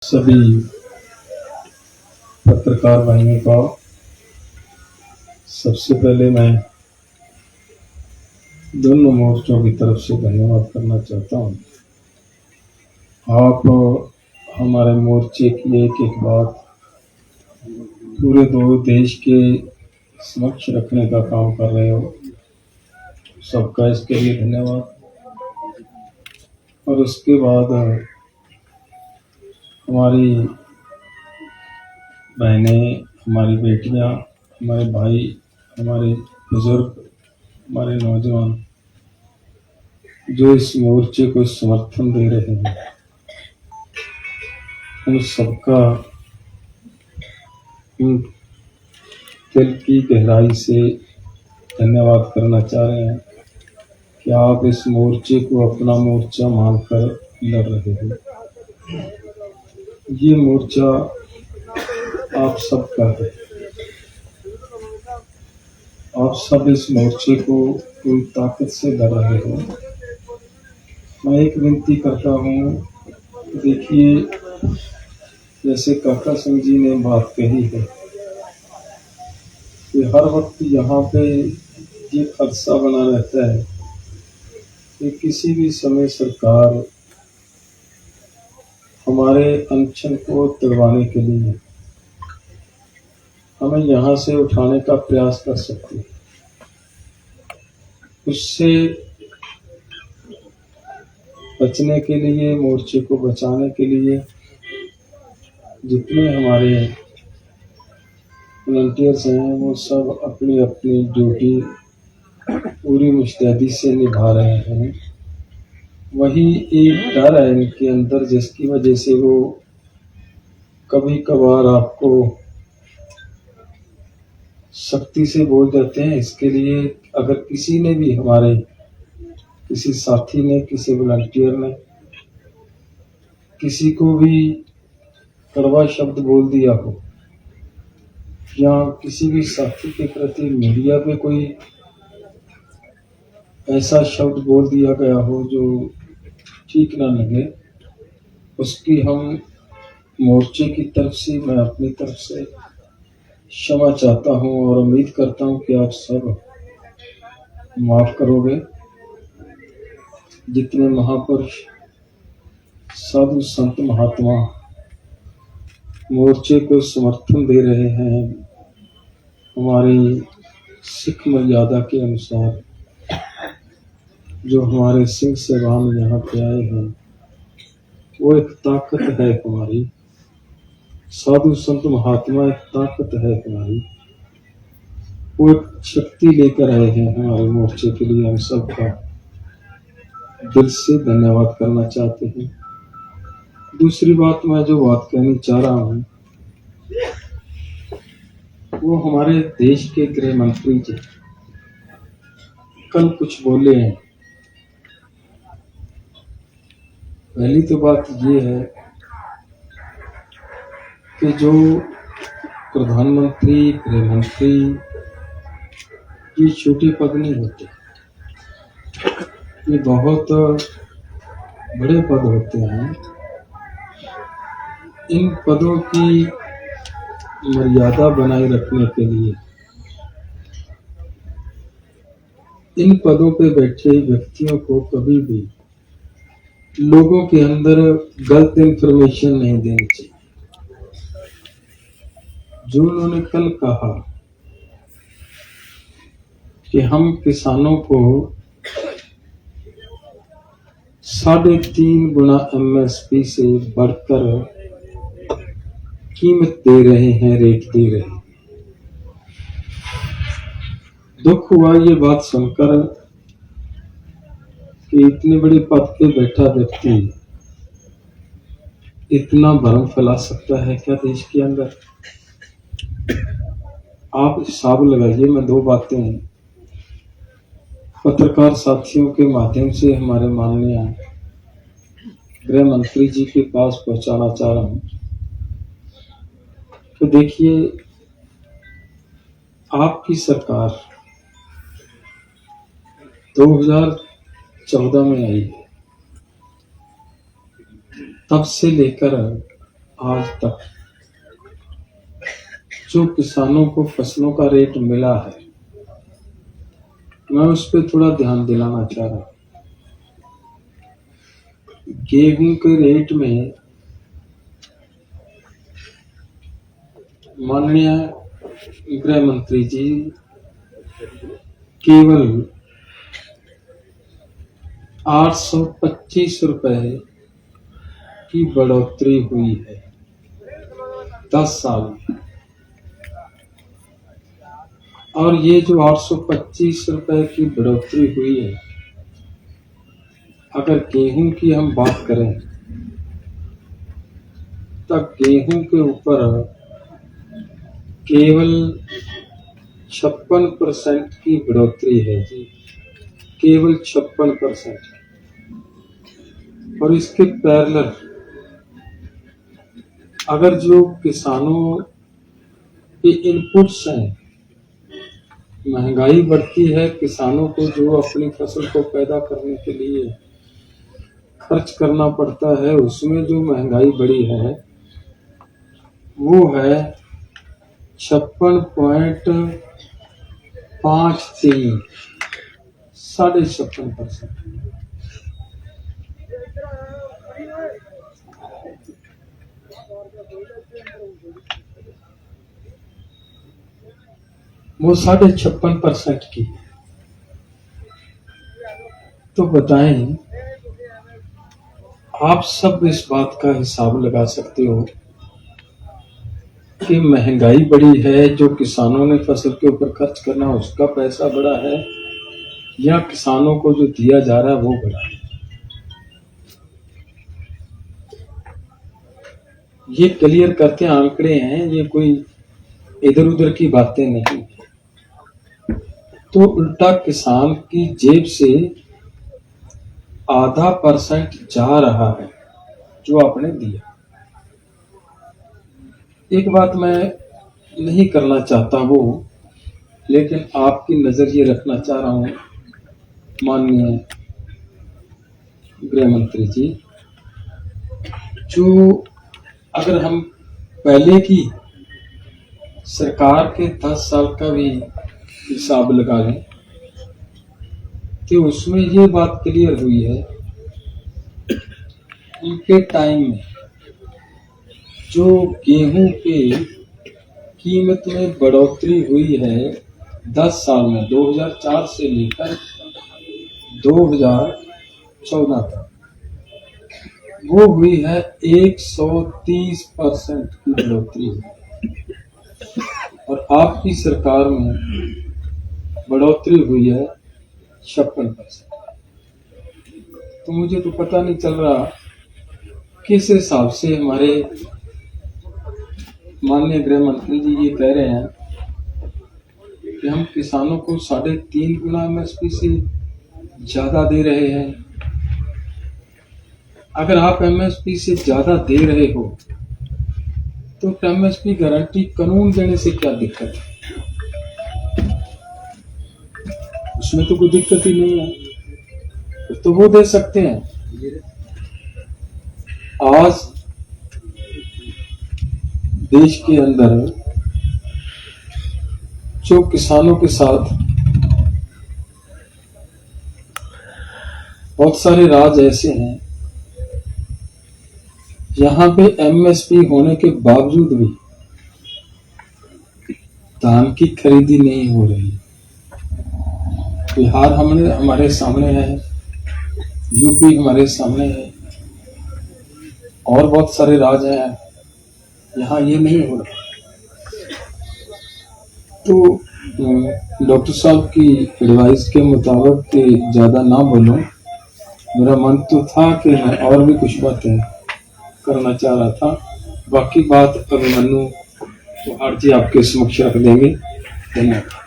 सभी पत्रकार भाइयों का सबसे पहले मैं दोनों मोर्चों की तरफ से धन्यवाद करना चाहता हूँ। आप हमारे मोर्चे की एक एक बात पूरे दो देश के समक्ष रखने का काम कर रहे हो, सबका इसके लिए धन्यवाद। और उसके बाद हमारी बहनें, हमारी बेटियां, हमारे भाई, हमारे बुजुर्ग, हमारे नौजवान जो इस मोर्चे को समर्थन दे रहे हैं, उन सबका दिल की गहराई से धन्यवाद करना चाह रहे हैं कि आप इस मोर्चे को अपना मोर्चा मानकर लड़ रहे हो। ये मोर्चा आप सबका है। आप सब इस मोर्चे को पूरी ताकत से लड़ रहे हो। मैं एक विनती करता हूँ, देखिए जैसे काका सिंह जी ने बात कही है कि हर वक्त यहाँ पे ये खदशा बना रहता है कि किसी भी समय सरकार हमारे अनशन को तोड़वाने के लिए हमें यहाँ से उठाने का प्रयास कर सकती है। उससे बचने के लिए, मोर्चे को बचाने के लिए जितने हमारे वॉलंटियर्स हैं वो सब अपनी अपनी ड्यूटी पूरी मुस्तैदी से निभा रहे हैं। वही एक डर है इनके अंदर जिसकी वजह से वो कभी कभार आपको सख्ती से बोल देते हैं। इसके लिए अगर किसी ने भी, हमारे किसी साथी ने, किसी वॉलंटियर ने किसी को भी कड़वा शब्द बोल दिया हो या किसी भी साथी के प्रति मीडिया पे कोई ऐसा शब्द बोल दिया गया हो जो ठीक ना लगे, उसकी हम मोर्चे की तरफ से, मैं अपनी तरफ से क्षमा चाहता हूं और उम्मीद करता हूं कि आप सब माफ करोगे। जितने महापुरुष, साधु संत, महात्मा मोर्चे को समर्थन दे रहे हैं, हमारी सिख मर्यादा के अनुसार जो हमारे सिंह साहबान यहाँ पे आए हैं, वो एक ताकत है हमारी। साधु संत महात्मा एक ताकत है हमारी, वो एक शक्ति लेकर आए हैं हमारे मोर्चे के लिए। हम सबका दिल से धन्यवाद करना चाहते हैं। दूसरी बात, मैं जो बात कहनी चाह रहा हूँ वो हमारे देश के गृह मंत्री जी कल कुछ बोले हैं। पहली तो बात ये है कि जो प्रधानमंत्री, गृह मंत्री, ये छोटे पद नहीं होते, ये बहुत बड़े पद होते हैं। इन पदों की मर्यादा बनाए रखने के लिए इन पदों पे बैठे व्यक्तियों को कभी भी लोगों के अंदर गलत इंफॉर्मेशन नहीं देनी चाहिए। जो उन्होंने कल कहा कि हम किसानों को 3.5 गुना MSP से बढ़कर कीमत दे रहे हैं, रेट दे रहे हैं। दुख हुआ ये बात सुनकर कि इतने बड़े पद पे बैठा व्यक्ति इतना भरम फैला सकता है क्या देश के अंदर? आप हिसाब लगाइए। मैं दो बातें पत्रकार साथियों के माध्यम से हमारे माननीय गृह मंत्री जी के पास पहुंचाना चाह रहा हूं। तो देखिए, आपकी सरकार 2014 में आई है, तब से लेकर आज तक जो किसानों को फसलों का रेट मिला है, मैं उस पर थोड़ा ध्यान दिलाना चाह रहा हूँ। गेहूं के रेट में माननीय गृह मंत्री जी केवल 825 रुपए की बढ़ोतरी हुई है 10 साल में। और ये जो 825 रुपए की बढ़ोतरी हुई है, अगर गेहूं की हम बात करें तब गेहूं के ऊपर केवल 56% की बढ़ोतरी है जी, केवल 56%। और इसके पैरेलल अगर जो किसानों के इनपुट्स हैं, महंगाई बढ़ती है, किसानों को जो अपनी फसल को पैदा करने के लिए खर्च करना पड़ता है, उसमें जो महंगाई बढ़ी है वो है 56.53, 56.5%। वो 56.5% की। तो बताएं, आप सब इस बात का हिसाब लगा सकते हो कि महंगाई बढ़ी है, जो किसानों ने फसल के ऊपर खर्च करना उसका पैसा बढ़ा है, या किसानों को जो दिया जा रहा है वो बढ़ा है। ये क्लियर करते आंकड़े हैं, ये कोई इधर उधर की बातें नहीं। तो उल्टा किसान की जेब से आधा % जा रहा है जो आपने दिया। एक बात मैं नहीं करना चाहता वो, लेकिन आपकी नजर ये रखना चाह रहा हूं माननीय गृह मंत्री जी, जो अगर हम पहले की सरकार के 10 साल का भी हिसाब लगा लें तो उसमें ये बात क्लियर हुई है, उनके टाइम में जो गेहूं के कीमत में बढ़ोतरी हुई है 10 साल में, 2004 से लेकर 2014 तक, वो हुई है 130% की बढ़ोतरी हुई। और आपकी सरकार में बढ़ोतरी हुई है 56%। तो मुझे तो पता नहीं चल रहा किस हिसाब से हमारे माननीय गृह मंत्री जी ये कह रहे हैं कि हम किसानों को 3.5 गुना MSP से ज्यादा दे रहे हैं। अगर आप MSP से ज्यादा दे रहे हो तो MSP गारंटी कानून देने से क्या दिक्कत है? उसमें तो कोई दिक्कत ही नहीं है, तो वो दे सकते हैं। आज देश के अंदर जो किसानों के साथ बहुत सारे राज्य ऐसे हैं जहां पे MSP होने के बावजूद भी धान की खरीदी नहीं हो रही। बिहार हमारे सामने है, यूपी हमारे सामने है, और बहुत सारे राज्य हैं यहाँ ये नहीं हो रहा। तो डॉक्टर साहब की एडवाइस के मुताबिक ज्यादा ना बोलूं, मेरा मन तो था कि मैं और भी कुछ बातें करना चाह रहा था। बाकी बात अभिमन्यु जी आपके समक्ष रख देंगे। धन्यवाद।